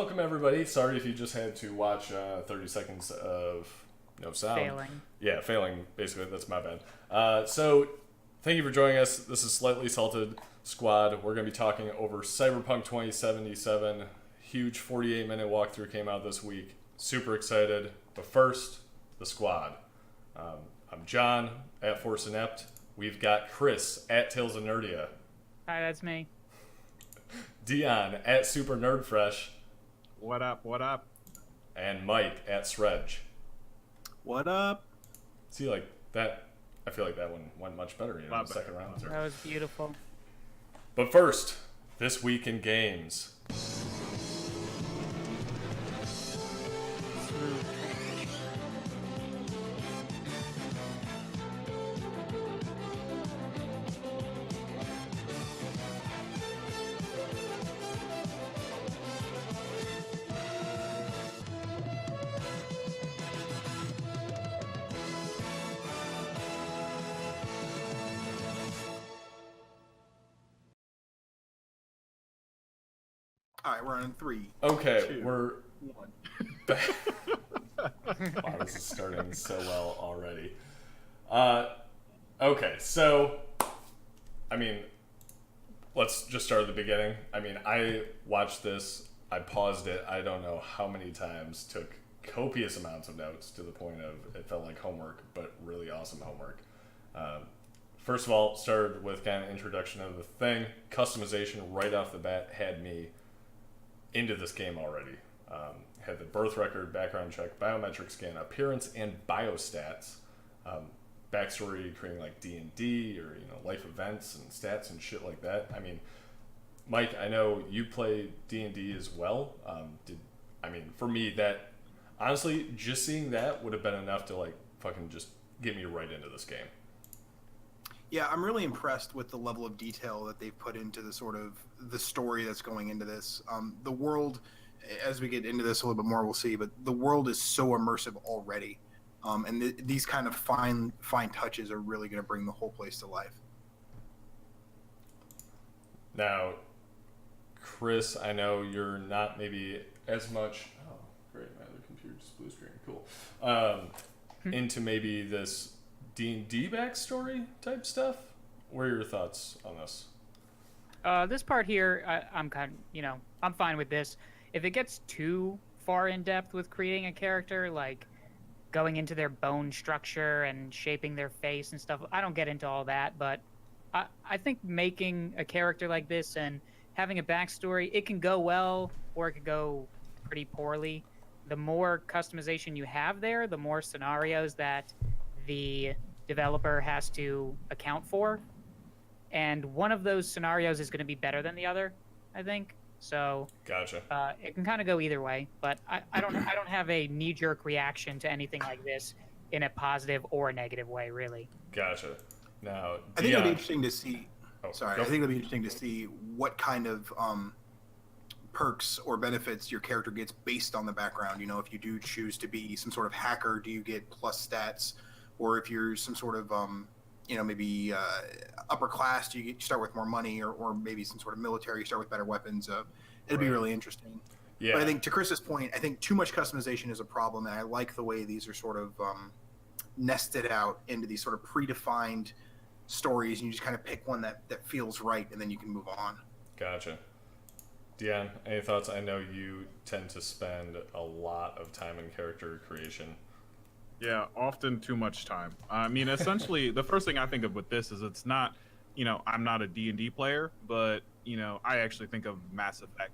welcome everybody. Sorry if you just had to watch 30 seconds of no sound. Failing. Yeah, failing, basically. That's my bad. So, thank you for joining us. This is Slightly Salted Squad. We're going to be talking over Cyberpunk 2077. Huge 48-minute walkthrough came out this week. Super excited. But first, the squad. I'm John, at Force Inept. We've got Chris, at Tales of Nerdia. Hi, that's me. Deion, at Super Nerd Fresh. What up? What up? And Mike, at Sredge. What up? See, like, that, I feel like that one went much better, in the second round. That was beautiful. But first, this week in games. All right, we're on three. Okay, 2, we're... 1. Wow, this is starting so well already. Okay, so, I mean, let's just start at the beginning. I mean, I watched this, I paused it, I don't know how many times, took copious amounts of notes to the point of it felt like homework, but really awesome homework. First of all, started with kind of introduction of the thing. Customization right off the bat had me into this game already. Had the birth record, background check, biometric scan, appearance, and biostats. Backstory, creating like D&D or life events and stats and shit like that. I mean, Mike, I know you play D&D as well. For me, that honestly, just seeing that would have been enough to like fucking just get me right into this game. Yeah, I'm really impressed with the level of detail that they've put into the sort of the story that's going into this. The world, as we get into this a little bit more, we'll see. But the world is so immersive already, and these kind of fine touches are really going to bring the whole place to life. Now, Chris, I know you're not maybe as much. Oh, great! My other computer just blue screen. Cool. Into maybe this D&D backstory type stuff. What are your thoughts on this? This part here, I'm I'm fine with this. If it gets too far in depth with creating a character, like going into their bone structure and shaping their face and stuff, I don't get into all that. But I think making a character like this and having a backstory, it can go well or it could go pretty poorly. The more customization you have there, the more scenarios that the developer has to account for, and one of those scenarios is going to be better than the other, I think. So Gotcha. It can kind of go either way, but I don't have a knee-jerk reaction to anything like this in a positive or a negative way, really. Gotcha. Now, I think it'll be interesting to see. Oh, Sorry, I think it'll be interesting to see what kind of perks or benefits your character gets based on the background. If you do choose to be some sort of hacker, do you get plus stats? Or if you're some sort of, maybe upper class, you start with more money, or maybe some sort of military, you start with better weapons. It'll be really interesting. Yeah. But I think to Chris's point, I think too much customization is a problem, and I like the way these are sort of nested out into these sort of predefined stories, and you just kind of pick one that feels right, and then you can move on. Gotcha. Deion, any thoughts? I know you tend to spend a lot of time in character creation. Yeah, often too much time. I mean, essentially, the first thing I think of with this is it's not, I'm not a D&D player, but, I actually think of Mass Effect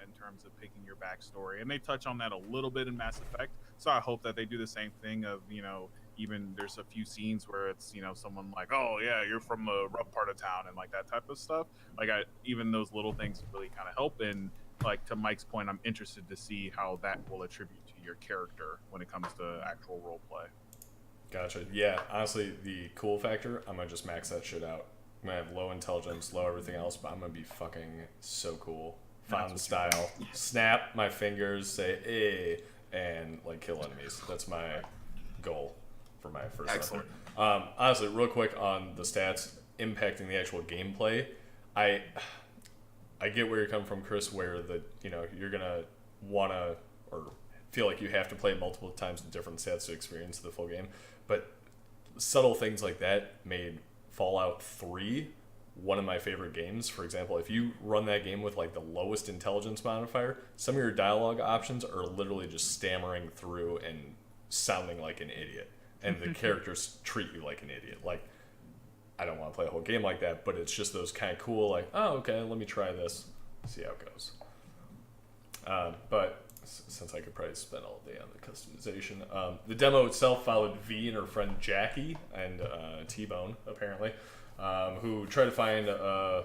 in terms of picking your backstory. And they touch on that a little bit in Mass Effect. So I hope that they do the same thing of, even there's a few scenes where it's, someone like, oh, yeah, you're from a rough part of town and like that type of stuff. Like, even those little things really kind of help. And like to Mike's point, I'm interested to see how that will attribute to your character when it comes to actual role play. Gotcha. Yeah, honestly, the cool factor, I'm gonna just max that shit out. I'm gonna have low intelligence, low everything else, but I'm gonna be fucking so cool. Fountain style. Snap my fingers, say "eh," and like kill enemies. That's my goal for my first Excellent. Honestly, real quick on the stats impacting the actual gameplay, I get where you're coming from, Chris, where you're gonna wanna or feel like you have to play multiple times with different stats to experience the full game. But subtle things like that made Fallout 3 one of my favorite games. For example, if you run that game with like the lowest intelligence modifier, some of your dialogue options are literally just stammering through and sounding like an idiot, and the characters treat you like an idiot. Like, I don't want to play a whole game like that, but it's just those kind of cool, like, oh, okay, let me try this, see how it goes. But since I could probably spend all day on the customization, the demo itself followed V and her friend Jackie and T-Bone, apparently, who try to find a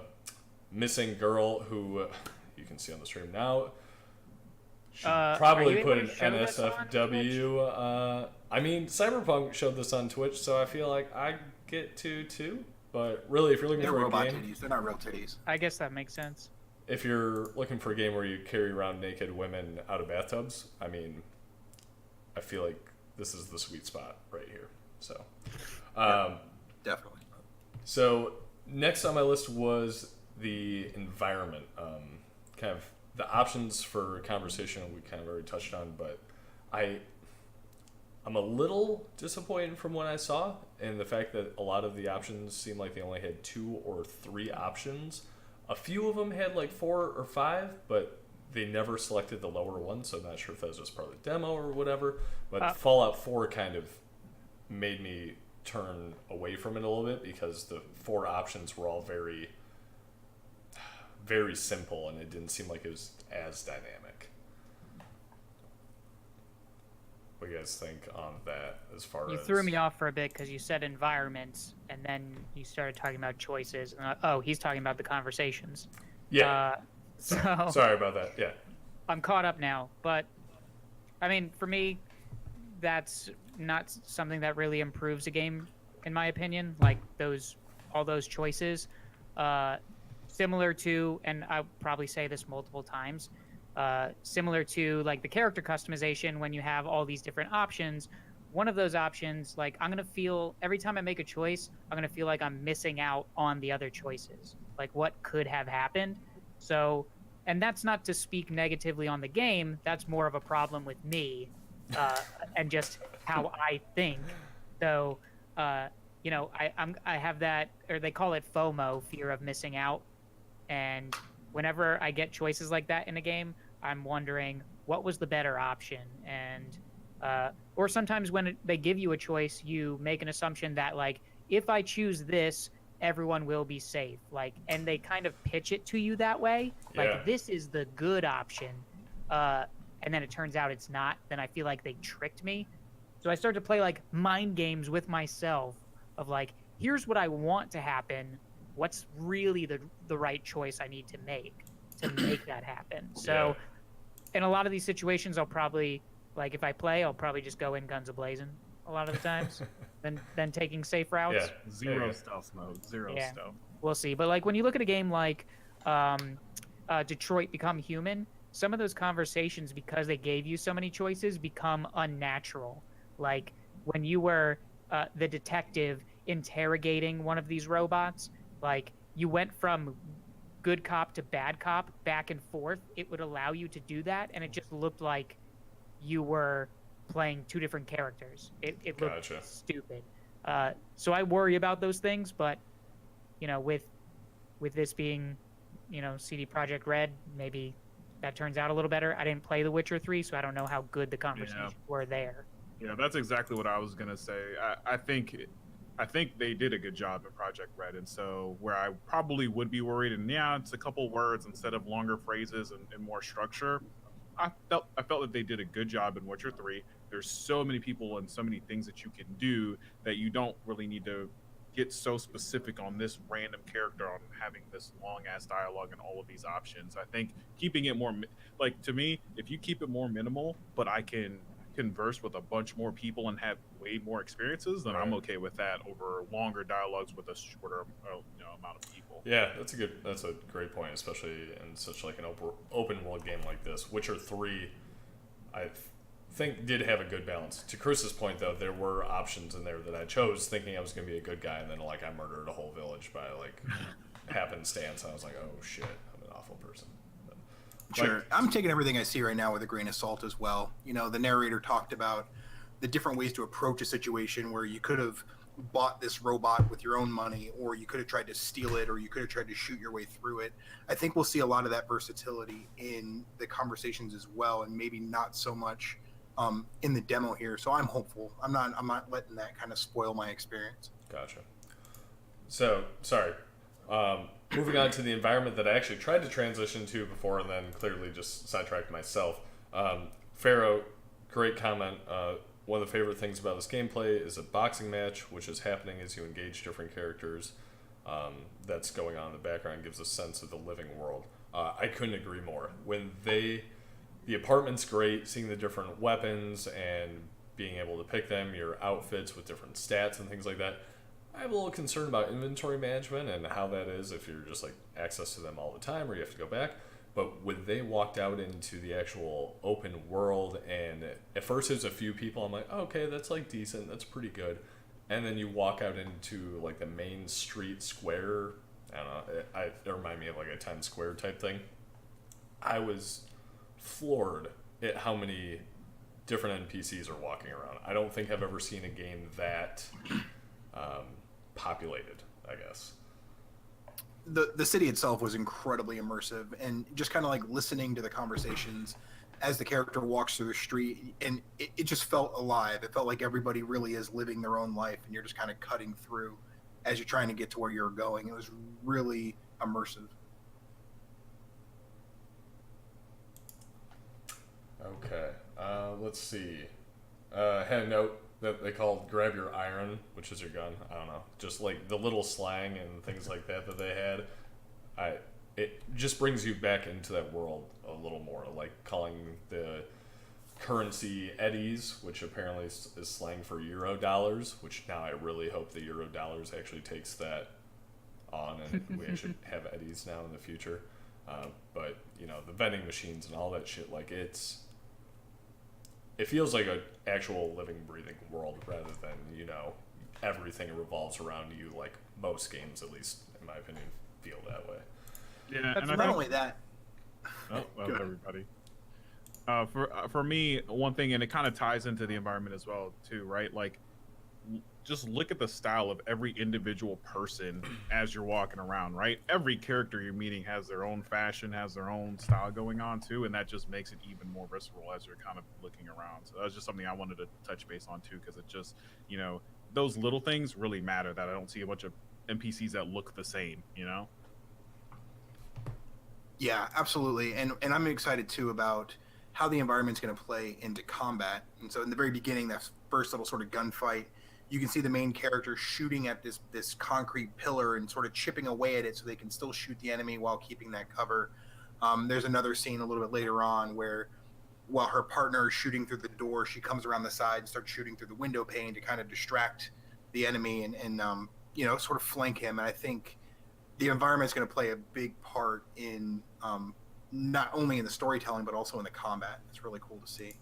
missing girl who you can see on the stream now. Should probably put an NSFW. I mean, Cyberpunk showed this on Twitch, so I feel like I get to too. But really, if you're looking for a robot game, titties. They're not real titties. I guess that makes sense. if you're looking for a game where you carry around naked women out of bathtubs, I mean, I feel like this is the sweet spot right here. So, Definitely. So next on my list was the environment. Kind of the options for conversation we kind of already touched on, but I'm a little disappointed from what I saw in the fact that a lot of the options seem like they only had 2 or 3 options. A few of them had like 4 or 5, but they never selected the lower one, so I'm not sure if that was just part of the demo or whatever. But Fallout 4 kind of made me turn away from it a little bit because the 4 options were all very, very simple, and it didn't seem like it was as dynamic. What do you guys think on that as far as... You threw me off for a bit because you said environments, and then you started talking about choices. And he's talking about the conversations. Yeah. Sorry about that. Yeah. I'm caught up now. But, I mean, for me, that's not something that really improves a game, in my opinion. Like, all those choices. Similar to, and I'll probably say this multiple times, similar to like the character customization when you have all these different options. One of those options, like I'm going to feel every time I make a choice, I'm going to feel like I'm missing out on the other choices, like what could have happened. So, and that's not to speak negatively on the game. That's more of a problem with me and just how I think. So, you know, I have that, or they call it FOMO, fear of missing out. And whenever I get choices like that in a game, I'm wondering what was the better option. And or sometimes when they give you a choice, you make an assumption that like if I choose this, everyone will be safe. Like, and they kind of pitch it to you that way. Like this is the good option, and then it turns out it's not. Then I feel like they tricked me. So I start to play like mind games with myself of like, here's what I want to happen. What's really the right choice I need to make that happen. So in a lot of these situations, I'll probably, like if I play, I'll probably just go in guns a-blazing a lot of the times, then taking safe routes. Yeah, zero stealth mode, zero stealth. We'll see. But like when you look at a game like Detroit Become Human, some of those conversations, because they gave you so many choices, become unnatural. Like when you were the detective interrogating one of these robots, like you went from good cop to bad cop back and forth. It would allow you to do that, and it just looked like you were playing 2 different characters. It looked stupid. So I worry about those things, but you know, with this being, you know, CD Projekt Red, maybe that turns out a little better. I didn't play The Witcher 3, so I don't know how good the conversations were there. Yeah, that's exactly what I was gonna say. I think they did a good job in Project Red, and so where I probably would be worried, and it's a couple words instead of longer phrases and more structure. I felt that they did a good job in Witcher 3. There's so many people and so many things that you can do that you don't really need to get so specific on this random character, on having this long ass dialogue and all of these options. I think keeping it more, like to me, if you keep it more minimal, but I can converse with a bunch more people and have way more experiences, then I'm okay with that over longer dialogues with a shorter amount of people. Yeah, that's a great point, especially in such like an open world game like this. Witcher 3, I think did have a good balance. To Chris's point though, there were options in there that I chose thinking I was going to be a good guy, and then like I murdered a whole village by like happenstance, and I was like, oh shit, I'm an awful person. Sure. Like, I'm taking everything I see right now with a grain of salt as well. You know, the narrator talked about the different ways to approach a situation where you could have bought this robot with your own money, or you could have tried to steal it, or you could have tried to shoot your way through it. I think we'll see a lot of that versatility in the conversations as well, and maybe not so much in the demo here. So I'm hopeful. I'm not letting that kind of spoil my experience. gotcha. So, sorry. Moving on to the environment that I actually tried to transition to before and then clearly just sidetracked myself. Pharaoh, great comment. One of the favorite things about this gameplay is a boxing match, which is happening as you engage different characters. That's going on in the background, gives a sense of the living world. I couldn't agree more. The apartment's great, seeing the different weapons and being able to pick them, your outfits with different stats and things like that. I have a little concern about inventory management and how that is if you're just like access to them all the time or you have to go back. But when they walked out into the actual open world, and at first there's a few people, I'm like, oh, okay, that's like decent, that's pretty good. And then you walk out into like the main street square. I don't know. It reminded me of like a Times Square type thing. I was floored at how many different NPCs are walking around. I don't think I've ever seen a game that populated, I guess. The city itself was incredibly immersive, and just kind of like listening to the conversations as the character walks through the street, and it just felt alive. It felt like everybody really is living their own life, and you're just kind of cutting through as you're trying to get to where you're going. It was really immersive. Okay, let's see. Had a note that they called grab your iron, which is your gun. I don't know. Just like the little slang and things like that they had. It just brings you back into that world a little more. Like calling the currency eddies, which apparently is slang for euro dollars, which now I really hope the euro dollars actually takes that on and we actually have eddies now in the future. But, you know, the vending machines and all that shit, like it feels like an actual living, breathing world rather than, you know, everything revolves around you, like most games, at least in my opinion, feel that way. Yeah, That's and I Not think, only that, oh, well, Go ahead. everybody. For me, one thing, and it kind of ties into the environment as well, too, right? Like, just look at the style of every individual person as you're walking around, right? Every character you're meeting has their own fashion, has their own style going on too, and that just makes it even more visceral as you're kind of looking around. So that's just something I wanted to touch base on too, because it just, you know, those little things really matter, that I don't see a bunch of NPCs that look the same, you know? yeah, absolutely. And I'm excited too about how the environment's going to play into combat. And so in the very beginning, that first little sort of gunfight, you can see the main character shooting at this concrete pillar and sort of chipping away at it so they can still shoot the enemy while keeping that cover. There's another scene a little bit later on where while her partner is shooting through the door, she comes around the side and starts shooting through the window pane to kind of distract the enemy and you know, sort of flank him. And I think the environment is going to play a big part in not only in the storytelling but also in the combat. It's really cool to see.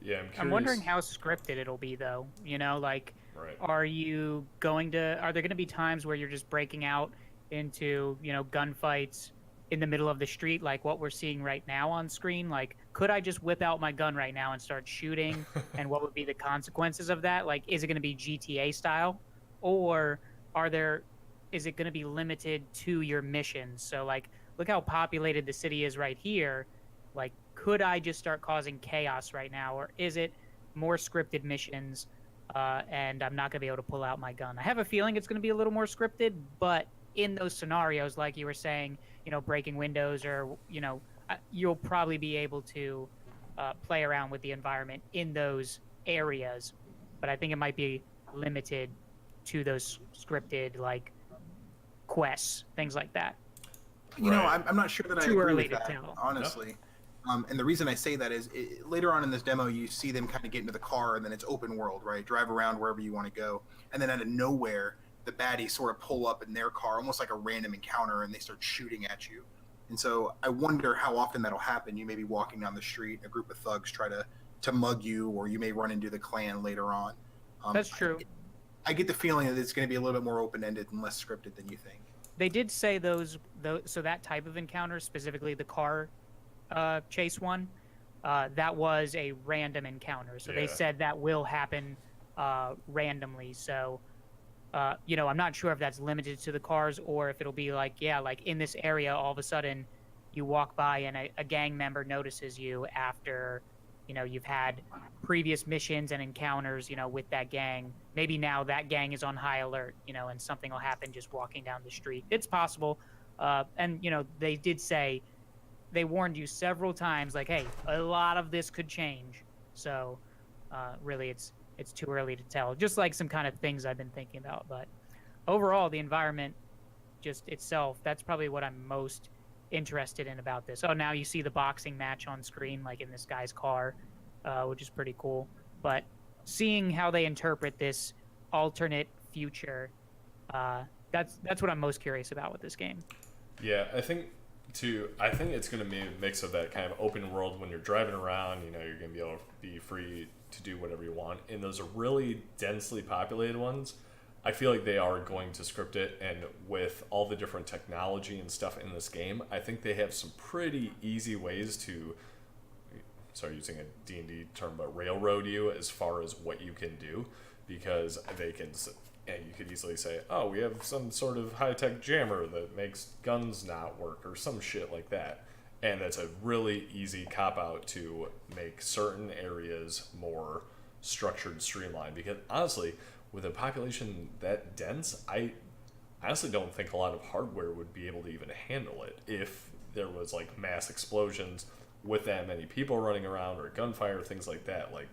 Yeah, I'm curious. I'm wondering how scripted it'll be, though. You know, like, Right. are there going to be times where you're just breaking out into, you know, gunfights in the middle of the street, like what we're seeing right now on screen? Like, could I just whip out my gun right now and start shooting? And what would be the consequences of that? Like, is it going to be GTA style, or is it going to be limited to your missions? So, like, look how populated the city is right here. Like, could I just start causing chaos right now, or is it more scripted missions? And I'm not going to be able to pull out my gun. I have a feeling it's going to be a little more scripted, but in those scenarios, like you were saying, you know, breaking windows or, you know, you'll probably be able to play around with the environment in those areas. But I think it might be limited to those scripted, like, quests, things like that. You know, Right. I'm not sure that I Too agree early with to that, tell. honestly. And the reason I say that is later on in this demo, you see them kind of get into the car, and then it's open world, right? Drive around wherever you want to go. And then out of nowhere, the baddies sort of pull up in their car, almost like a random encounter, and they start shooting at you. And so I wonder how often that'll happen. You may be walking down the street, a group of thugs try to mug you, or you may run into the clan later on. That's true. I get the feeling that it's going to be a little bit more open-ended and less scripted than you think. They did say so that type of encounter, specifically the car chase one, that was a random encounter. So they Yeah. said that will happen randomly. So, I'm not sure if that's limited to the cars or if it'll be like, yeah, like in this area, all of a sudden you walk by and a gang member notices you after, you've had previous missions and encounters, with that gang. Maybe now that gang is on high alert, and something will happen just walking down the street. It's possible. And, they did say, they warned you several times, like, hey, a lot of this could change. So, really, it's too early to tell. Just like some kind of things I've been thinking about. But overall, the environment just itself, that's probably what I'm most interested in about this. Oh, now you see the boxing match on screen, like in this guy's car, which is pretty cool. But seeing how they interpret this alternate future, that's what I'm most curious about with this game. Yeah, I think it's going to be a mix of that kind of open world when you're driving around, you're going to be able to be free to do whatever you want. And those are really densely populated ones. I feel like they are going to script it, and with all the different technology and stuff in this game, I think they have some pretty easy ways to, sorry, using a D&D term, but railroad you as far as what you can do, because they can, and you could easily say, oh, we have some sort of high-tech jammer that makes guns not work, or some shit like that. And that's a really easy cop-out to make certain areas more structured, streamlined. Because honestly, with a population that dense, I honestly don't think a lot of hardware would be able to even handle it if there was like mass explosions with that many people running around, or gunfire, things like that. Like,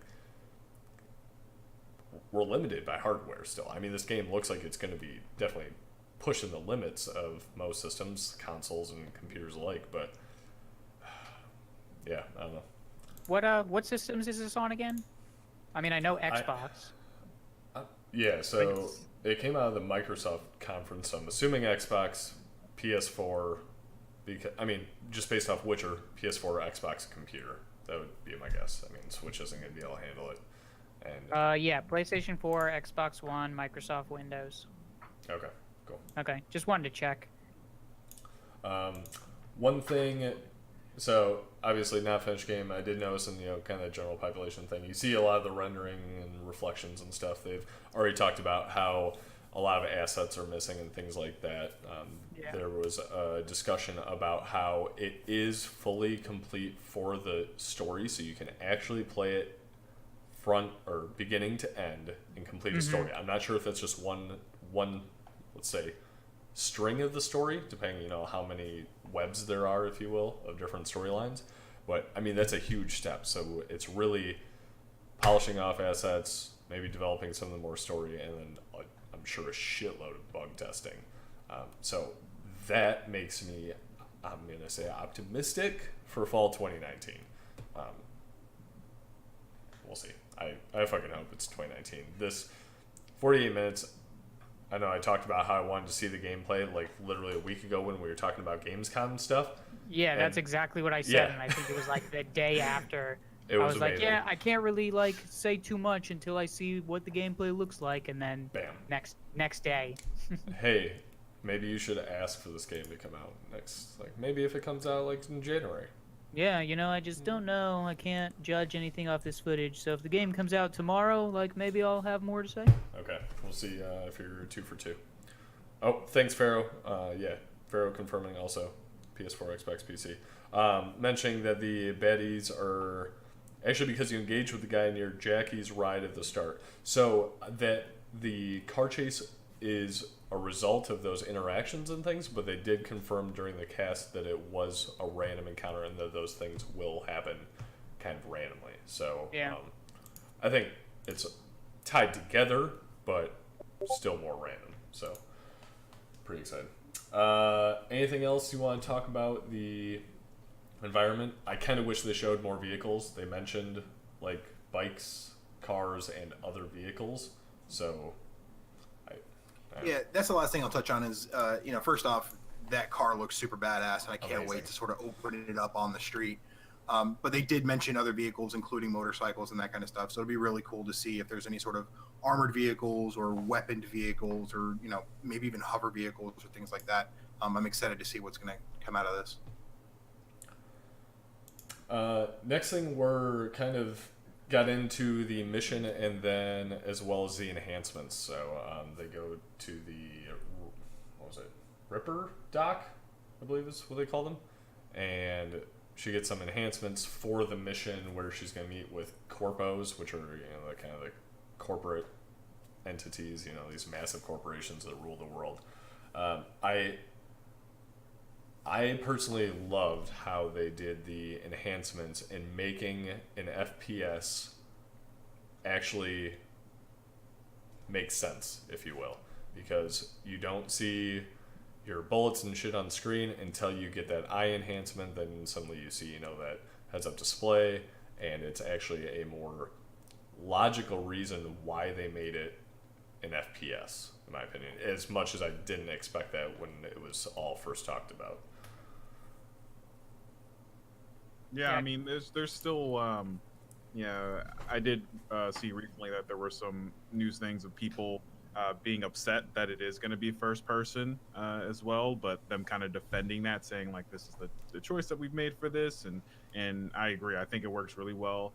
we're limited by hardware still. I mean, this game looks like it's going to be definitely pushing the limits of most systems, consoles, and computers alike. But yeah, I don't know. What systems is this on again? I mean, I know Xbox. Yeah, so it came out of the Microsoft conference. So I'm assuming Xbox, PS4, because just based off Witcher, PS4, or Xbox computer. That would be my guess. I mean, Switch isn't going to be able to handle it. And yeah, PlayStation 4, Xbox One, Microsoft Windows. Okay, cool. Okay, just wanted to check. One thing, so obviously not finished game. I did notice in kind of the general population thing, you see a lot of the rendering and reflections and stuff. They've already talked about how a lot of assets are missing and things like that. Yeah. There was a discussion about how it is fully complete for the story, so you can actually play it front or beginning to end and complete a story. I'm not sure if it's just one let's say string of the story, depending how many webs there are, if you will, of different storylines. But I mean, that's a huge step. So it's really polishing off assets, maybe developing some of the more story, and then I'm sure a shitload of bug testing. So that makes me, I'm gonna say, optimistic for fall 2019. We'll see. I fucking hope it's 2019. This 48 minutes, I know I talked about how I wanted to see the gameplay like literally a week ago when we were talking about Gamescom and stuff. Yeah, and that's exactly what I said, yeah. and I think it was like the day after. It I was was like, amazing. yeah, I can't really like say too much until I see what the gameplay looks like, and then Bam. next day. Hey, maybe you should ask for this game to come out next. Like maybe if it comes out like in January. Yeah, I just don't know. I can't judge anything off this footage. So if the game comes out tomorrow, like maybe I'll have more to say. Okay, we'll see if you're 2 for 2. Oh, thanks, Pharaoh. Yeah, Pharaoh confirming also PS4, Xbox, PC. Mentioning that the baddies are actually because you engage with the guy near Jackie's ride at the start. So that the car chase is a result of those interactions and things, but they did confirm during the cast that it was a random encounter and that those things will happen kind of randomly. So Yeah. I think it's tied together, but still more random. So pretty excited. Anything else you want to talk about the environment? I kind of wish they showed more vehicles. They mentioned like bikes, cars, and other vehicles. So yeah, that's the last thing I'll touch on is, first off, that car looks super badass, and I can't Amazing. wait to sort of open it up on the street. But they did mention other vehicles, including motorcycles and that kind of stuff. So it'd be really cool to see if there's any sort of armored vehicles or weaponed vehicles or, maybe even hover vehicles or things like that. I'm excited to see what's going to come out of this. Next thing, we're kind of got into the mission and then as well as the enhancements. So they go to the, what was it, Ripper dock, I believe is what they call them. And she gets some enhancements for the mission where she's going to meet with corpos, which are, the kind of the corporate entities, these massive corporations that rule the world. I personally loved how they did the enhancements in making an FPS actually make sense, if you will, because you don't see your bullets and shit on screen until you get that eye enhancement. Then suddenly you see, that heads-up display, and it's actually a more logical reason why they made it an FPS, in my opinion, as much as I didn't expect that when it was all first talked about. Yeah, I mean, there's still, I did see recently that there were some news things of people being upset that it is going to be first person as well, but them kind of defending that, saying like this is the choice that we've made for this, and I agree. I think it works really well.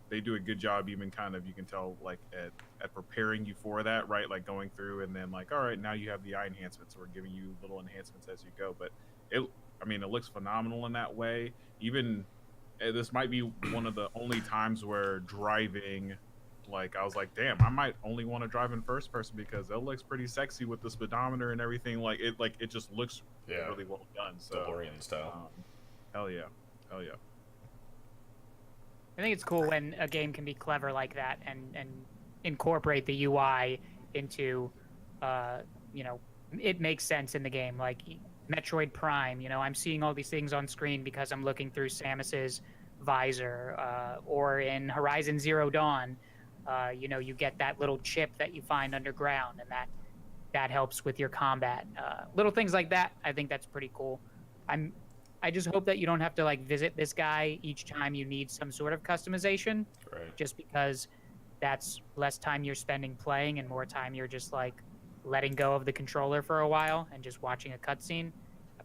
They do a good job, even kind of, you can tell like at preparing you for that, right? Like going through and then like, all right, now you have the eye enhancements, so we're giving you little enhancements as you go. But it looks phenomenal in that way. Even this might be one of the only times where driving, like I was like, damn, I might only want to drive in first person because it looks pretty sexy with the speedometer and everything. Like it just looks really well done. So DeLorean style. Hell yeah. I think it's cool when a game can be clever like that and incorporate the UI into, it makes sense in the game. Like Metroid Prime, I'm seeing all these things on screen because I'm looking through Samus's visor, or in Horizon Zero Dawn, you get that little chip that you find underground, and that helps with your combat. Little things like that, I think that's pretty cool. I just hope that you don't have to like visit this guy each time you need some sort of customization, Right. just because that's less time you're spending playing and more time you're just like letting go of the controller for a while and just watching a cutscene.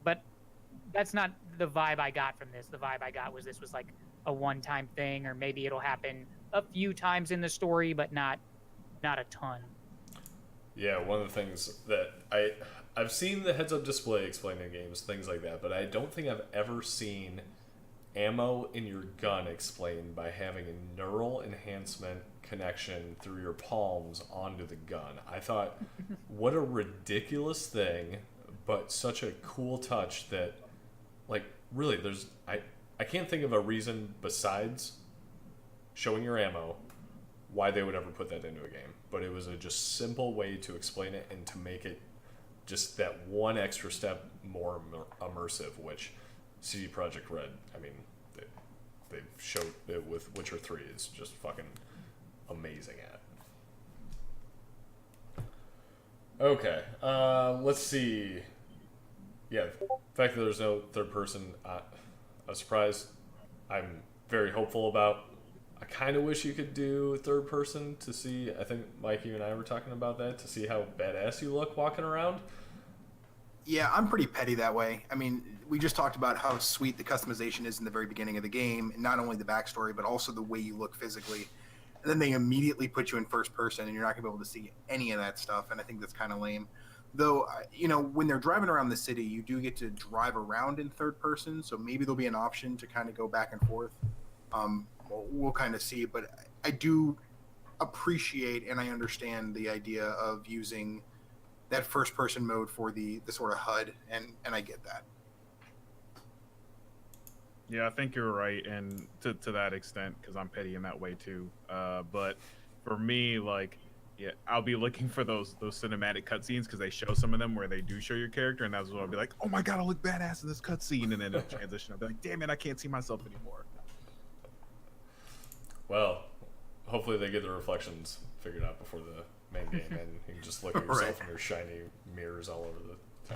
But that's not the vibe I got from this. The vibe I got was this was like a one-time thing, or maybe it'll happen a few times in the story, but not a ton. Yeah, one of the things that I've seen the heads-up display explaining games, things like that, but I don't think I've ever seen ammo in your gun explained by having a neural enhancement connection through your palms onto the gun. I thought, what a ridiculous thing, but such a cool touch that, like, really, I can't think of a reason besides showing your ammo why they would ever put that into a game. But it was a just simple way to explain it and to make it just that one extra step more immersive, which CD Projekt Red, I mean, they've showed it with Witcher 3 is just fucking amazing at. Okay, let's see. Yeah, the fact that there's no third person, a surprise I'm very hopeful about. I kind of wish you could do third person to see, I think Mikey and I were talking about that, to see how badass you look walking around. Yeah, I'm pretty petty that way. I mean, we just talked about how sweet the customization is in the very beginning of the game, and not only the backstory, but also the way you look physically. And then they immediately put you in first person, and you're not going to be able to see any of that stuff, and I think that's kind of lame. Though, when they're driving around the city, you do get to drive around in third person, so maybe there'll be an option to kind of go back and forth. We'll kind of see, but I do appreciate and I understand the idea of using that first person mode for the sort of HUD, and I get that. Yeah, I think you're right, and to that extent, because I'm petty in that way too. But for me, like, yeah, I'll be looking for those cinematic cutscenes because they show some of them where they do show your character, and that's what I'll be like, oh my god, I look badass in this cutscene, and then it'll transition. I'll be like, damn it, I can't see myself anymore. Well, hopefully they get the reflections figured out before the main game, and you can just look at yourself in your shiny mirrors all over the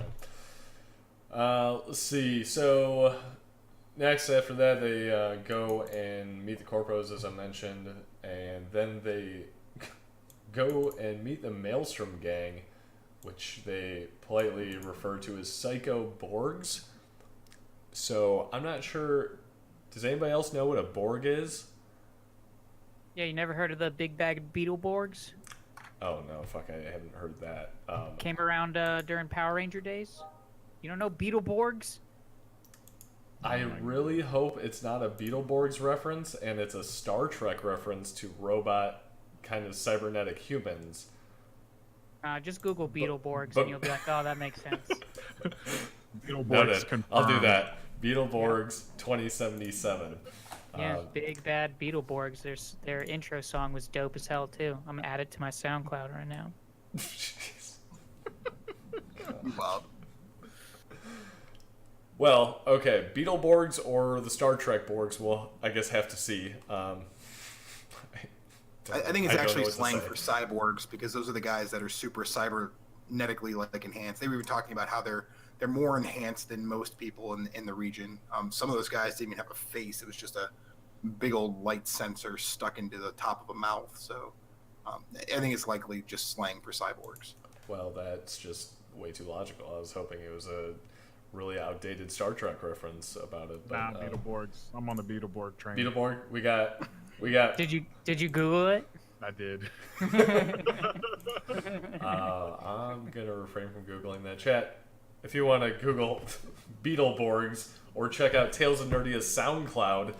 town. Let's see. So next, after that, they go and meet the corpos, as I mentioned, and then they go and meet the Maelstrom gang, which they politely refer to as Psycho Borgs. So I'm not sure Does anybody else know what a Borg is? Yeah, you never heard of the big bag Beetleborgs? Oh no, fuck, I haven't heard that. Came around during Power Ranger days. You don't know Beetleborgs? I really hope it's not a Beetleborgs reference and it's a Star Trek reference to robot kind of cybernetic humans. Just Google Beetleborgs but- and you'll be like, oh, that makes sense. Beetleborgs Noted. I'll do confirmed. that. Beetleborgs 2077. Yeah, big bad Beetleborgs. Their intro song was dope as hell too. I'm gonna add it to my SoundCloud right now. Wow. Well, okay, Beetleborgs or the Star Trek Borgs, we'll, I guess, have to see. I think it's I don't know actually what to slang say. for cyborgs because those are the guys that are super cybernetically like enhanced. They were even talking about how they're more enhanced than most people in the region. Some of those guys didn't even have a face; it was just a big old light sensor stuck into the top of a mouth. So I think it's likely just slang for cyborgs. Well, that's just way too logical. I was hoping it was a really outdated Star Trek reference about it. But, Nah, Beetleborgs. I'm on the Beetleborg train. Beetleborg, we got. Did you Google it? I did. I'm gonna refrain from googling that. Chat, if you want to Google Beetleborgs or check out Tales of Nerdia's SoundCloud,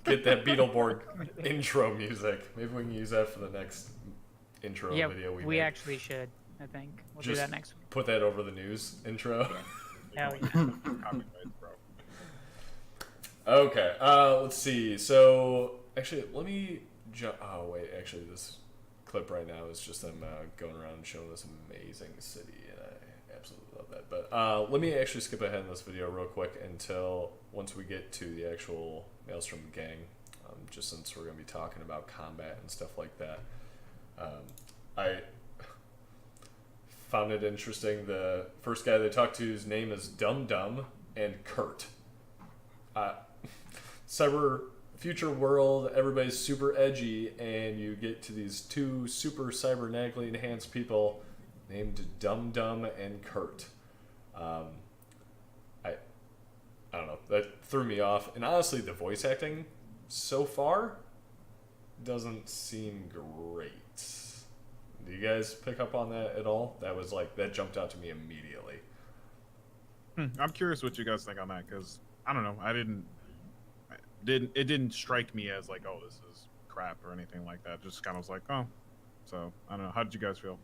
get that Beetleborg intro music. Maybe we can use that for the next intro Yeah, video we we make. actually should. I think we'll do Just that next week. put that over the news intro. Hell yeah. Copyright, bro. Okay, let's see. So, actually, let me oh, wait, actually, this clip right now is just them going around and showing this amazing city, and I absolutely love that. But let me actually skip ahead in this video real quick until once we get to the actual Maelstrom gang, just since we're going to be talking about combat and stuff like that. I found it interesting. The first guy they talked to, his name is Dum Dum and Kurt. Cyber future world, everybody's super edgy, and you get to these two super cybernetically enhanced people named Dum Dum and Kurt. I don't know, that threw me off, and honestly, the voice acting so far doesn't seem great. Do you guys pick up on that at all? That jumped out to me immediately. I'm curious what you guys think on that because I don't know. It didn't strike me as like, oh, this is crap or anything like that. Just kind of was like, oh. So I don't know. How did you guys feel?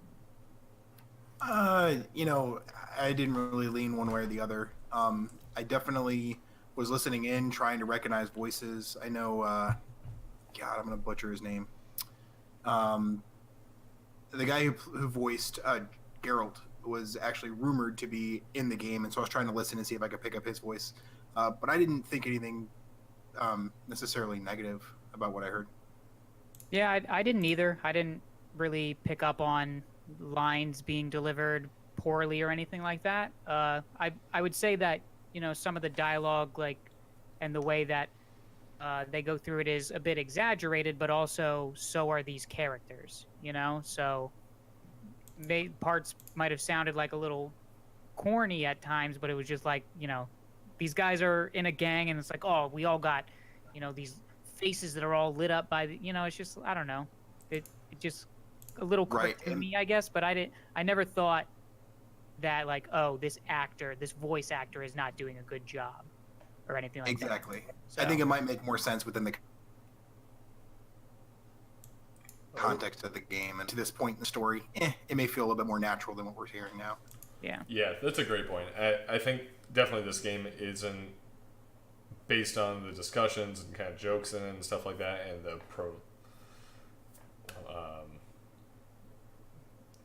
I didn't really lean one way or the other. I definitely was listening in, trying to recognize voices. I know, God, I'm gonna butcher his name. The guy who voiced Geralt was actually rumored to be in the game, and so I was trying to listen and see if I could pick up his voice. But I didn't think anything necessarily negative about what I heard. Yeah, I didn't either. I didn't really pick up on lines being delivered poorly or anything like that. I would say that some of the dialogue, like, and the way that they go through it is a bit exaggerated, but also so are these characters. So parts might have sounded like a little corny at times, but it was just like these guys are in a gang, and it's like, oh, we all got these faces that are all lit up by the, it's just, I don't know, it just a little Right, cartoony, I guess, but I never thought that, like, oh, this voice actor is not doing a good job or anything like that. Exactly. So, I think it might make more sense within the context of the game, and to this point in the story, it may feel a little bit more natural than what we're hearing now. yeah. Yeah, that's a great point. I think definitely this game isn't based on the discussions and kind of jokes in it and stuff like that, and the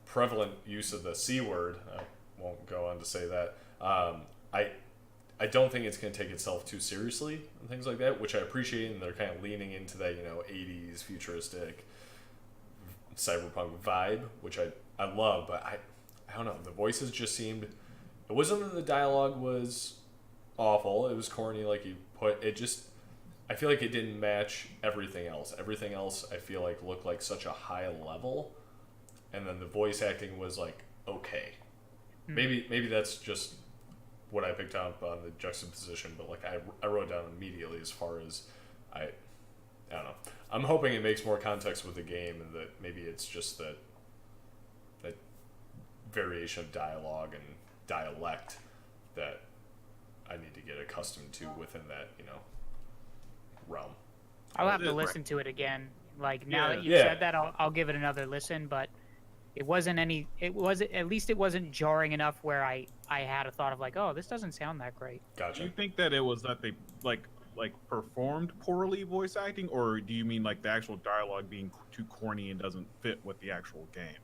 prevalent use of the C word. I won't go on to say that. I don't think it's going to take itself too seriously and things like that, which I appreciate, and they're kind of leaning into that 80s futuristic cyberpunk vibe, which I love, but I don't know, the voices just seemed, it wasn't that the dialogue was awful, it was corny like you put, I feel like it didn't match everything else. Everything else I feel like looked like such a high level, and then the voice acting was like okay. Maybe that's just what I picked up on the juxtaposition, but like I wrote down immediately as far as I don't know. I'm hoping it makes more context with the game, and that maybe it's just that variation of dialogue and dialect that I need to get accustomed to within that, realm. I'll have to Right. listen to it again. Like now Yeah. that you've Yeah. said that, I'll give it another listen. But it wasn't at least it wasn't jarring enough where I had a thought of like, oh, this doesn't sound that great. Do Gotcha. you think that it was that they like performed poorly voice acting, or do you mean like the actual dialogue being too corny and doesn't fit with the actual game?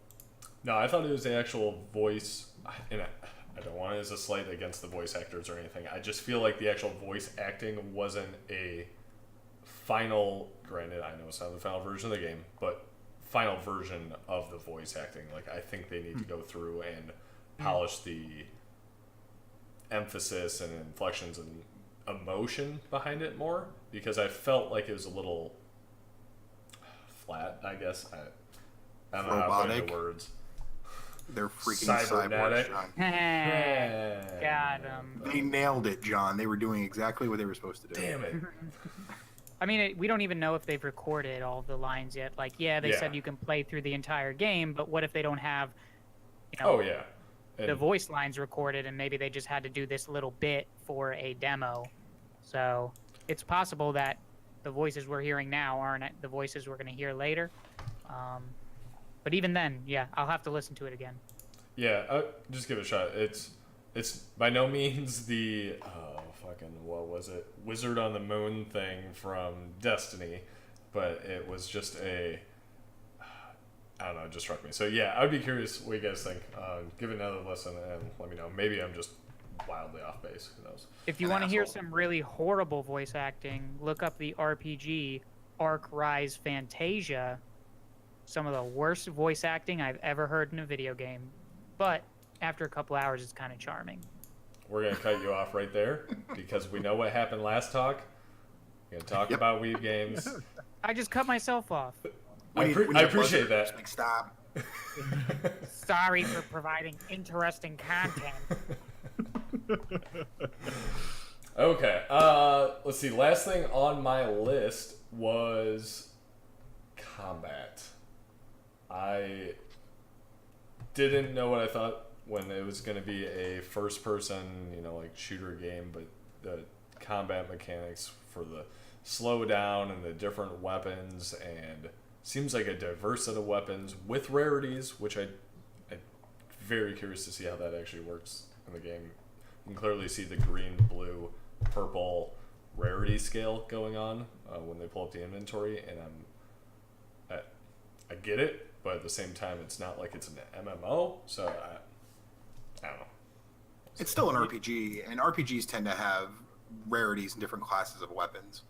No, I thought it was the actual voice, and I don't want it as a slight against the voice actors or anything. I just feel like the actual voice acting wasn't a final, granted, I know it's not the final version of the game, but final version of the voice acting. Like, I think they need to go through and polish the emphasis and inflections and emotion behind it more, because I felt like it was a little flat, I guess. I don't know how to put it into Robotic. words. They're freaking Cybernetic. cyborgs, John. Got him. They nailed it, John. They were doing exactly what they were supposed to do. Damn it. I mean, we don't even know if they've recorded all of the lines yet. Like, yeah, they Yeah. said you can play through the entire game, but what if they don't have, Oh, yeah. the And voice lines recorded, and maybe they just had to do this little bit for a demo? So it's possible that the voices we're hearing now aren't the voices we're going to hear later. But even then, yeah, I'll have to listen to it again. yeah, just give it a shot. It's by no means the what was it, Wizard on the Moon thing from Destiny, but it was just I don't know, it just struck me. So yeah, I'd be curious what you guys think. Give it another listen and let me know. Maybe I'm just wildly off base. Who knows? If you An want to hear asshole. some really horrible voice acting, look up the RPG Arc Rise Fantasia. Some of the worst voice acting I've ever heard in a video game. But after a couple hours, it's kind of charming. We're gonna cut you off right there because we know what happened last talk. We're gonna talk Yep. about Wii games. I just cut myself off. I We need I a appreciate buzzer. that. Just like, stop. Sorry for providing interesting content. Okay. Let's see. Last thing on my list was combat. I didn't know what I thought when it was going to be a first-person, like shooter game, but the combat mechanics for the slowdown and the different weapons, and seems like a diverse set of weapons with rarities, which I'm very curious to see how that actually works in the game. You can clearly see the green, blue, purple rarity scale going on when they pull up the inventory, and I get it, but at the same time, it's not like it's an MMO, so I don't know. It's still an RPG, and RPGs tend to have rarities and different classes of weapons.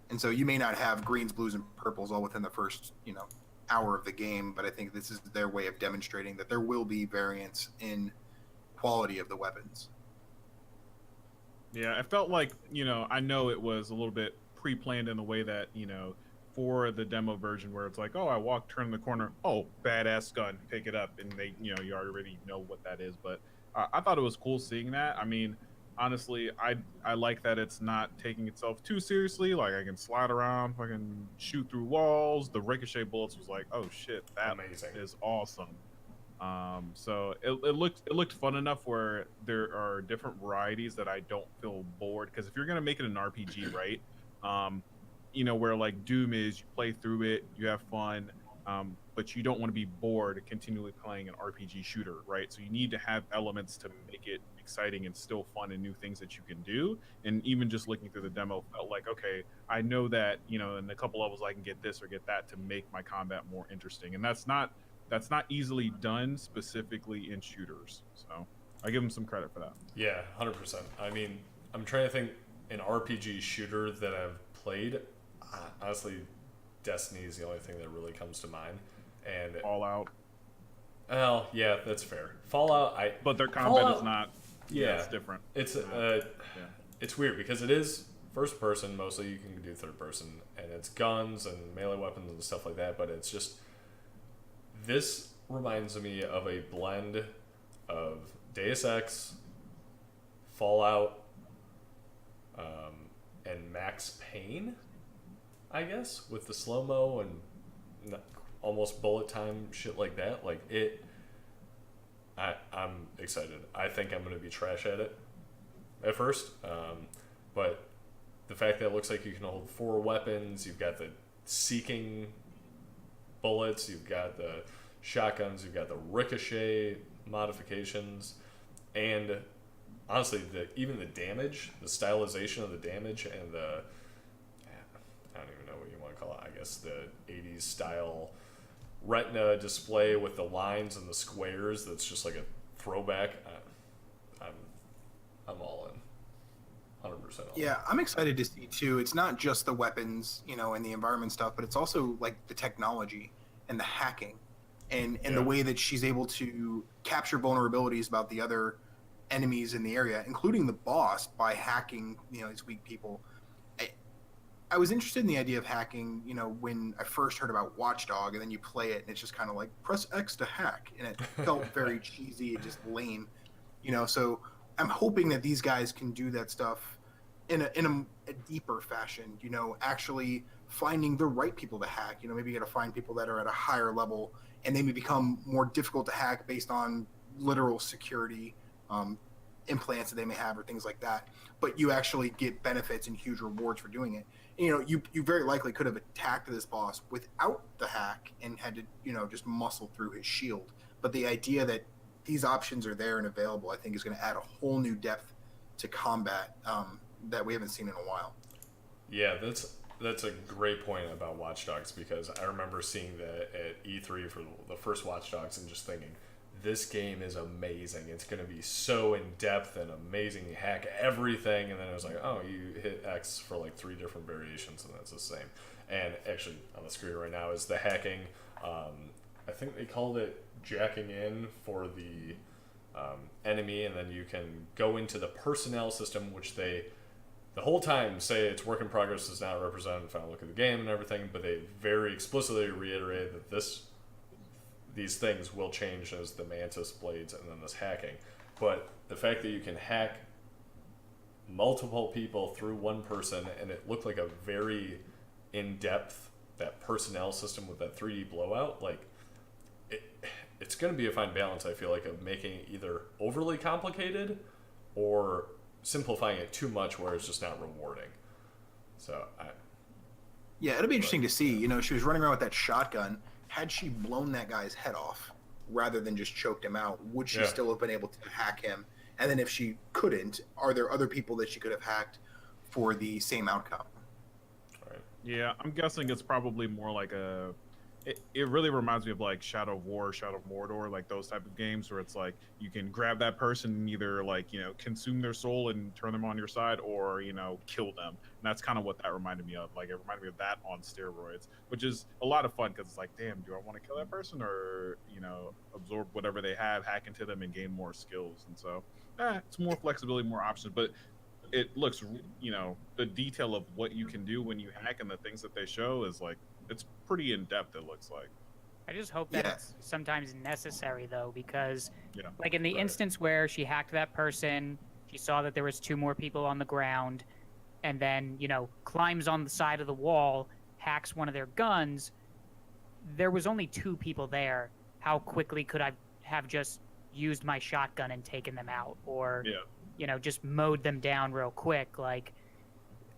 And so you may not have greens, blues, and purples all within the first, hour of the game, but I think this is their way of demonstrating that there will be variance in quality of the weapons. Yeah, I felt like, I know it was a little bit pre-planned in the way that, for the demo version where it's like, oh, I walk, turn the corner, oh, badass gun, pick it up, and they, you already know what that is. But I thought it was cool seeing that. I mean, honestly, I like that it's not taking itself too seriously. Like, I can slide around, fucking shoot through walls. The ricochet bullets was like, oh shit, that Amazing. is awesome. So it looked fun enough where there are different varieties that I don't feel bored, because if you're gonna make it an RPG, right? Where like Doom is, you play through it, you have fun, but you don't want to be bored continually playing an RPG shooter, right? So you need to have elements to make it exciting and still fun and new things that you can do. And even just looking through the demo felt like, okay, I know that, in a couple levels I can get this or get that to make my combat more interesting. And that's not easily done specifically in shooters. So I give them some credit for that. Yeah, 100%. I mean, I'm trying to think an RPG shooter that I've played. Honestly, Destiny is the only thing that really comes to mind. And Fallout, well, yeah, that's fair. Fallout, but their combat Fallout- is not. yeah, It's different. It's Yeah. it's weird because it is first person mostly. You can do third person, and it's guns and melee weapons and stuff like that. But it's just, this reminds me of a blend of Deus Ex, Fallout, and Max Payne, I guess, with the slow mo and almost bullet time shit like that. Like it, I'm excited. I think I'm gonna be trash at it at first, but the fact that it looks like you can hold 4 weapons, you've got the seeking bullets, you've got the shotguns, you've got the ricochet modifications, and honestly, even the damage, the stylization of the damage, and the I don't even know what you want to call it. I guess the 80s style retina display with the lines and the squares. That's just like a throwback. I'm all in. 100% all in. Yeah, I'm excited to see too. It's not just the weapons, and the environment stuff, but it's also like the technology and the hacking, and the way that she's able to capture vulnerabilities about the other enemies in the area, including the boss, by hacking, these weak people. I was interested in the idea of hacking, when I first heard about Watchdog, and then you play it and it's just kind of like press X to hack, and it felt very cheesy and just lame, So I'm hoping that these guys can do that stuff in a deeper fashion, actually finding the right people to hack. Maybe you got to find people that are at a higher level, and they may become more difficult to hack based on literal security implants that they may have or things like that. But you actually get benefits and huge rewards for doing it. And, you very likely could have attacked this boss without the hack and had to, just muscle through his shield. But the idea that these options are there and available, I think, is going to add a whole new depth to combat that we haven't seen in a while. Yeah, that's a great point about Watch Dogs, because I remember seeing that at E3 for the first Watch Dogs and just thinking, this game is amazing. It's going to be so in-depth and amazing. You hack everything, and then it was like, oh, you hit X for like 3 different variations, and that's the same. And actually, on the screen right now is the hacking. I think they called it jacking in for the enemy, and then you can go into the personnel system, which they the whole time say it's work in progress, does not represent the final look of the game and everything, but they very explicitly reiterate that these things will change as the Mantis blades and then this hacking. But the fact that you can hack multiple people through one person, and it looked like a very in-depth, that personnel system with that 3D blowout, like it's going to be a fine balance, I feel like, of making it either overly complicated or simplifying it too much where it's just not rewarding. So yeah, it'll be interesting to see. She was running around with that shotgun. Had she blown that guy's head off rather than just choked him out, would she still have been able to hack him? And then if she couldn't, are there other people that she could have hacked for the same outcome? Right. Yeah, I'm guessing it's probably more like it really reminds me of like Shadow of War, Shadow of Mordor, like those type of games where it's like you can grab that person and either consume their soul and turn them on your side, or kill them. And that's kind of what that reminded me of. Like, it reminded me of that on steroids, which is a lot of fun because it's like, damn, do I want to kill that person or absorb whatever they have, hack into them, and gain more skills? And so it's more flexibility, more options, but it looks, the detail of what you can do when you hack and the things that they show is like, it's pretty in depth, it looks like. I just hope that it's sometimes necessary, though, because like in the Right. instance where she hacked that person, she saw that there was 2 more people on the ground, and then climbs on the side of the wall, hacks one of their guns. There was only 2 people there. How quickly could I have just used my shotgun and taken them out, or just mowed them down real quick? Like,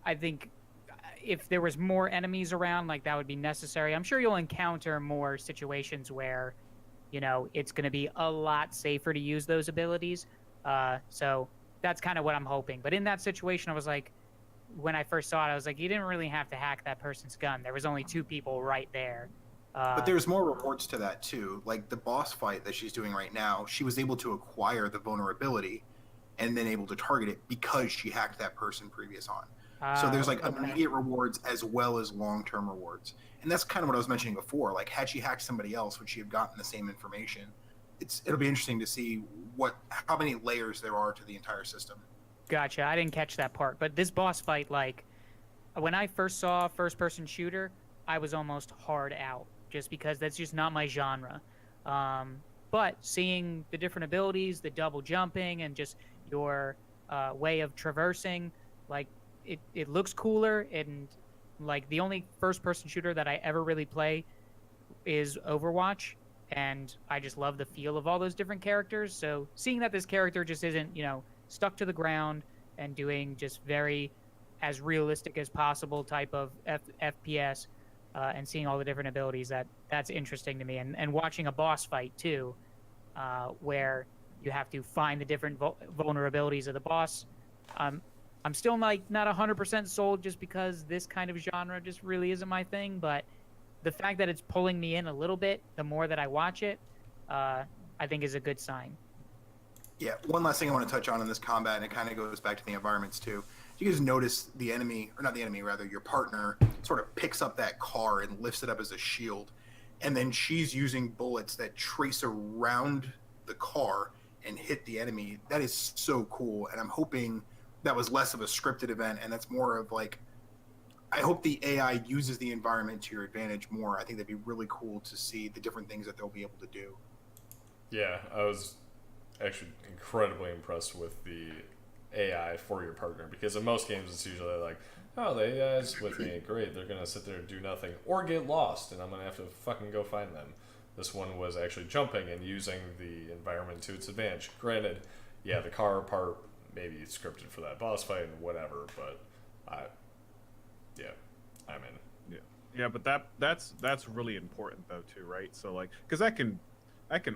I think if there was more enemies around, like, that would be necessary. I'm sure you'll encounter more situations where, it's going to be a lot safer to use those abilities. So that's kind of what I'm hoping. But in that situation, I was like, when I first saw it, I was like, you didn't really have to hack that person's gun. There was only 2 people right there. But there's more rewards to that too. Like the boss fight that she's doing right now, she was able to acquire the vulnerability and then able to target it because she hacked that person previous on. So there's like immediate rewards as well as long-term rewards. And that's kind of what I was mentioning before. Like, had she hacked somebody else, would she have gotten the same information? It'll be interesting to see how many layers there are to the entire system. Gotcha. I didn't catch that part. But this boss fight, like, when I first saw first-person shooter, I was almost hard out, just because that's just not my genre. But seeing the different abilities, the double jumping, and just your way of traversing. Like it looks cooler, and like the only first person shooter that I ever really play is Overwatch, and I just love the feel of all those different characters. So seeing that this character just isn't, stuck to the ground and doing just very as realistic as possible type of FPS, and seeing all the different abilities, that's interesting to me. And watching a boss fight too, where you have to find the different vulnerabilities of the boss. I'm still not 100% sold just because this kind of genre just really isn't my thing, but the fact that it's pulling me in a little bit the more that I watch it, I think is a good sign. Yeah, one last thing I want to touch on in this combat, and it kind of goes back to the environments too. You guys notice the enemy, or not the enemy, rather, your partner sort of picks up that car and lifts it up as a shield, and then she's using bullets that trace around the car and hit the enemy. That is so cool, and I'm hoping that was less of a scripted event, and that's more of like, I hope the AI uses the environment to your advantage more. I think that'd be really cool to see the different things that they'll be able to do. Yeah, I was actually incredibly impressed with the AI for your partner, because in most games it's usually like, oh, the AI's with me, great, they're gonna sit there and do nothing or get lost and I'm gonna have to fucking go find them. This one was actually jumping and using the environment to its advantage. Granted, yeah, the car part maybe scripted for that boss fight and whatever, but I'm in. Yeah, but that's really important though too, right? So like, because that can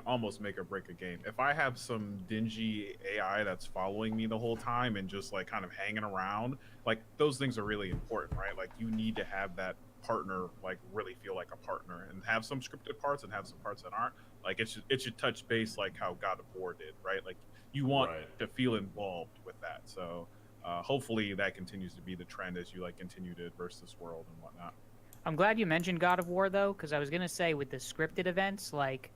almost make or break a game. If I have some dingy AI that's following me the whole time and just like kind of hanging around, like those things are really important, right? Like you need to have that partner like really feel like a partner and have some scripted parts and have some parts that aren't. Like it should touch base like how God of War did, right? Like you want to feel involved with that. So hopefully that continues to be the trend as you like continue to adverse this world and whatnot. I'm glad you mentioned God of War though, because I was gonna say with the scripted events, like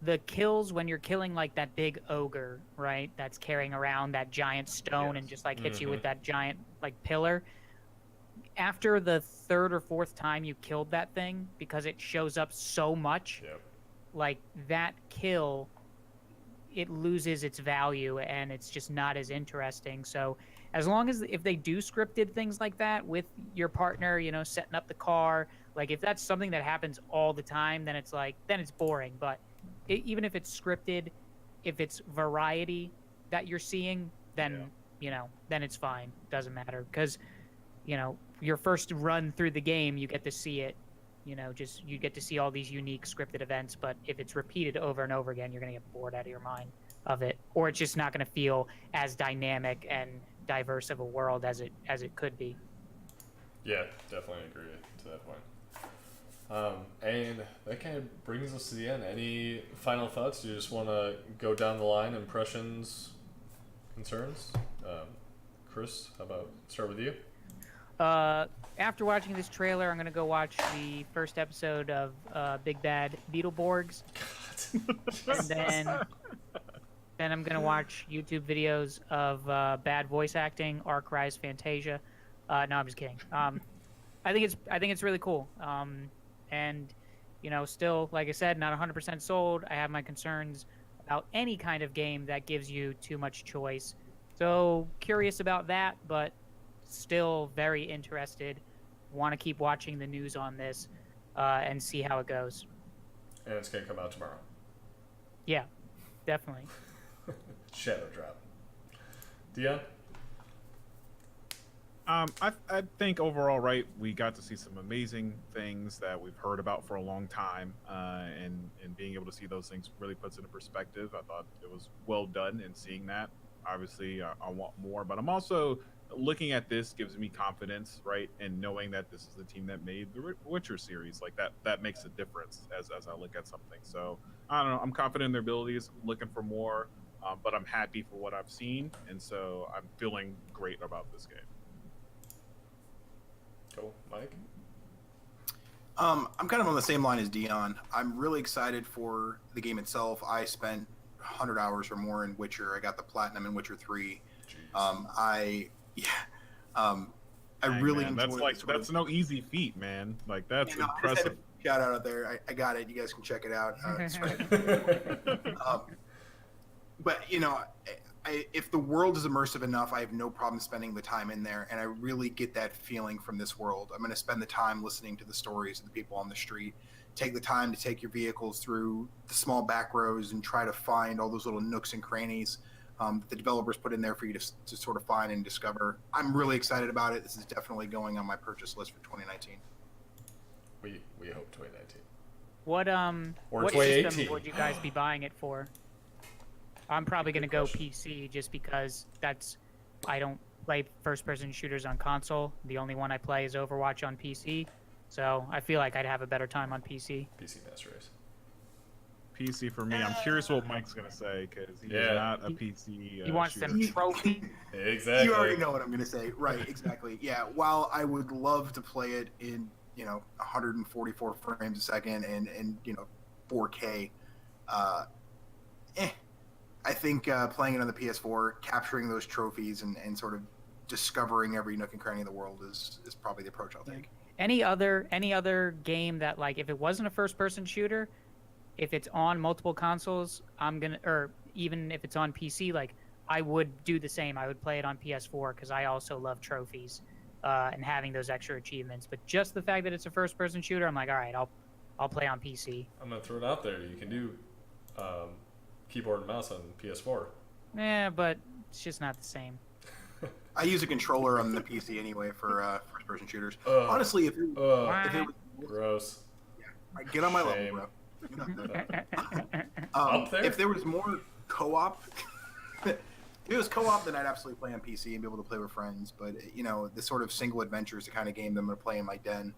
the kills when you're killing like that big ogre, right? That's carrying around that giant stone and just like hits you with that giant like pillar. After the third or fourth time you killed that thing, because it shows up so much, like that kill, it loses its value and it's just not as interesting. So as long as if they do scripted things like that with your partner, setting up the car, like if that's something that happens all the time, then it's boring. But even if it's scripted, if it's variety that you're seeing, then then it's fine. Doesn't matter, because your first run through the game, you get to see it. You get to see all these unique scripted events. But if it's repeated over and over again, you're gonna get bored out of your mind of it, or it's just not gonna feel as dynamic and diverse of a world as it could be. Yeah, definitely agree to that point. And that kind of brings us to the end. Any final thoughts? Do you just want to go down the line? Impressions, concerns? Chris, how about start with you? After watching this trailer, I'm going to go watch the first episode of Big Bad Beetleborgs. And then I'm going to watch YouTube videos of bad voice acting, Arc-Rise Fantasia. No, I'm just kidding. I think it's really cool. And still, like I said, not 100% sold. I have my concerns about any kind of game that gives you too much choice. So curious about that, but still very interested. Want to keep watching the news on this and see how it goes. And it's gonna come out tomorrow. Yeah, definitely. Shadow drop. Deion? I think overall, right, we got to see some amazing things that we've heard about for a long time, and being able to see those things really puts into perspective. I thought it was well done in seeing that. Obviously, I want more, but I'm also looking at this gives me confidence, right, and knowing that this is the team that made the Witcher series. Like that makes a difference as I look at something. So I don't know. I'm confident in their abilities. I'm looking for more, but I'm happy for what I've seen, and so I'm feeling great about this game. Cool. Mike? I'm kind of on the same line as Deion. I'm really excited for the game itself. I spent 100 hours or more in Witcher. I got the platinum in Witcher 3. I really enjoyed that's no easy feat, man. Like that's impressive. Shout out there. I got it. You guys can check it out. But if the world is immersive enough, I have no problem spending the time in there, and I really get that feeling from this world. I'm going to spend the time listening to the stories of the people on the street. Take the time to take your vehicles through the small back roads and try to find all those little nooks and crannies that the developers put in there for you to sort of find and discover. I'm really excited about it. This is definitely going on my purchase list for 2019. We hope 2019. What Or what 2018. system would you guys be buying it for? I'm probably gonna go PC just because I don't play first-person shooters on console. The only one I play is Overwatch on PC, so I feel like I'd have a better time on PC. PC Master Race. PC for me. I'm curious what Mike's gonna say because he's not a PC. He wants shooter. them trophy. Exactly. You already know what I'm going to say. Right, exactly. Yeah, while I would love to play it in, 144 frames a second and 4K, I think playing it on the PS4, capturing those trophies and sort of discovering every nook and cranny of the world is probably the approach I'll take. Any other game that, like, if it wasn't a first-person shooter, if it's on multiple consoles, or even if it's on PC, like, I would do the same. I would play it on PS4 because I also love trophies and having those extra achievements. But just the fact that it's a first-person shooter, I'm like, all right, I'll play on PC. I'm gonna throw it out there. You can do keyboard and mouse on PS4. Yeah, but it's just not the same. I use a controller on the PC anyway for first-person shooters. Honestly, if it was Gross. get on my Shame. level, bro. Up there? If there was more co-op, if it was co-op, then I'd absolutely play on PC and be able to play with friends. But the sort of single adventure is the kind of game that I'm going to play in my den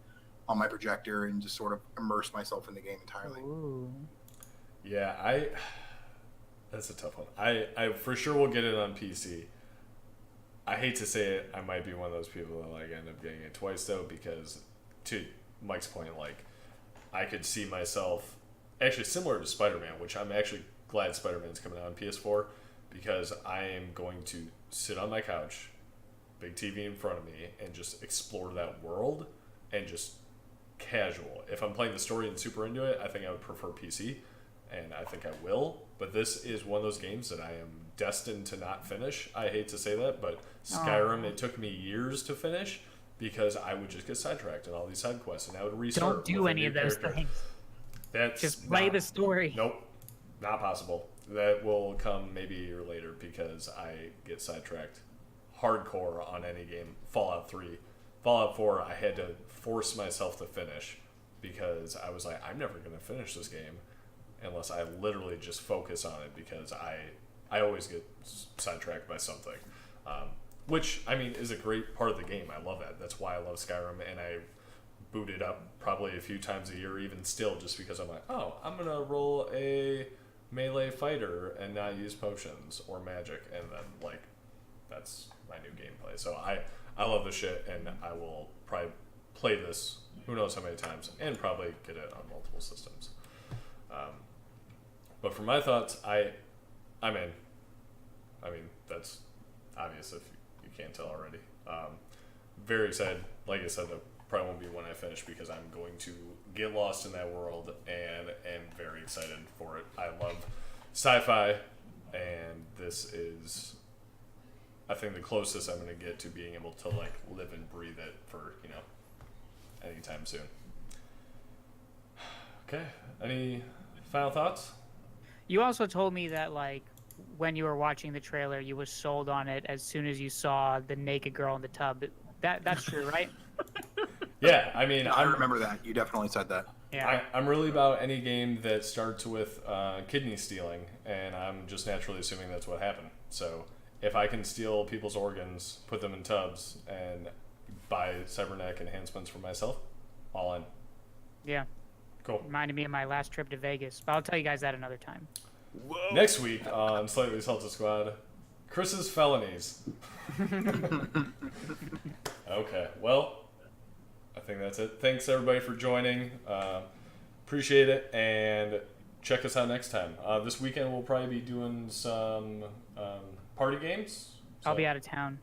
on my projector and just sort of immerse myself in the game entirely. Ooh. Yeah, that's a tough one. I for sure will get it on PC. I hate to say it, I might be one of those people that like end up getting it twice though, because to Mike's point, like I could see myself actually similar to Spider-Man, which I'm actually glad Spider-Man's coming out on PS4 because I am going to sit on my couch, big TV in front of me, and just explore that world and just casual. If I'm playing the story and super into it, I think I would prefer PC, and I think I will. But this is one of those games that I am destined to not finish. I hate to say that, but Skyrim, it took me years to finish because I would just get sidetracked in all these side quests, and I would restart. Don't do with a any new of those character. things. That's Just play the story. Nope, not possible. That will come maybe a year later because I get sidetracked hardcore on any game. Fallout 3. Fallout 4, I had to force myself to finish because I was like, I'm never going to finish this game unless I literally just focus on it because I always get sidetracked by something. Which, I mean, is a great part of the game. I love that. That's why I love Skyrim, and I boot it up probably a few times a year, even still, just because I'm like, oh, I'm going to roll a melee fighter and not use potions or magic, and then, like, that's my new gameplay. So I love this shit, and I will probably play this who knows how many times, and probably get it on multiple systems. But for my thoughts, I'm in. I mean, that's obvious if you can't tell already. Very excited. Like I said, that probably won't be when I finish because I'm going to get lost in that world and am very excited for it. I love sci-fi, and this is, I think, the closest I'm going to get to being able to like live and breathe it for anytime soon. Okay. Any final thoughts? You also told me that, like, when you were watching the trailer, you were sold on it as soon as you saw the naked girl in the tub. That's true, right? Yeah, I mean, I remember that. You definitely said that. Yeah. I'm really about any game that starts with kidney stealing, and I'm just naturally assuming that's what happened. So if I can steal people's organs, put them in tubs, and buy cybernetic enhancements for myself, all in. Yeah. Cool. Reminded me of my last trip to Vegas, but I'll tell you guys that another time. Whoa. Next week on Slightly Salted Squad, Chris's felonies. Okay, well, I think that's it. Thanks everybody for joining. Appreciate it, and check us out next time. This weekend we'll probably be doing some party games. I'll be out of town.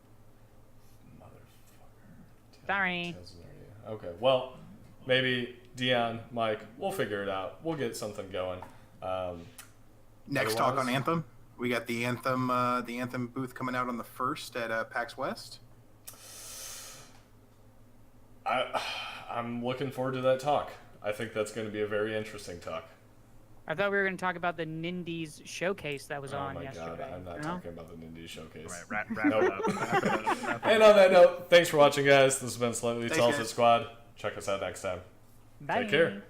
Motherfucker. Sorry. Okay, well, maybe Deion, Mike, we'll figure it out. We'll get something going. Next talk on Otherwise- Anthem. We got the Anthem booth coming out on the 1st at PAX West. I'm looking forward to that talk. I think that's going to be a very interesting talk. I thought we were going to talk about the Nindies showcase that was on yesterday. Oh my god, I'm not talking about the Nindies showcase. Right, wrap it up. Wrap it up. And on that note, thanks for watching, guys. This has been Slightly Thanks, Talented guys. Squad. Check us out next time. Bye. Take care.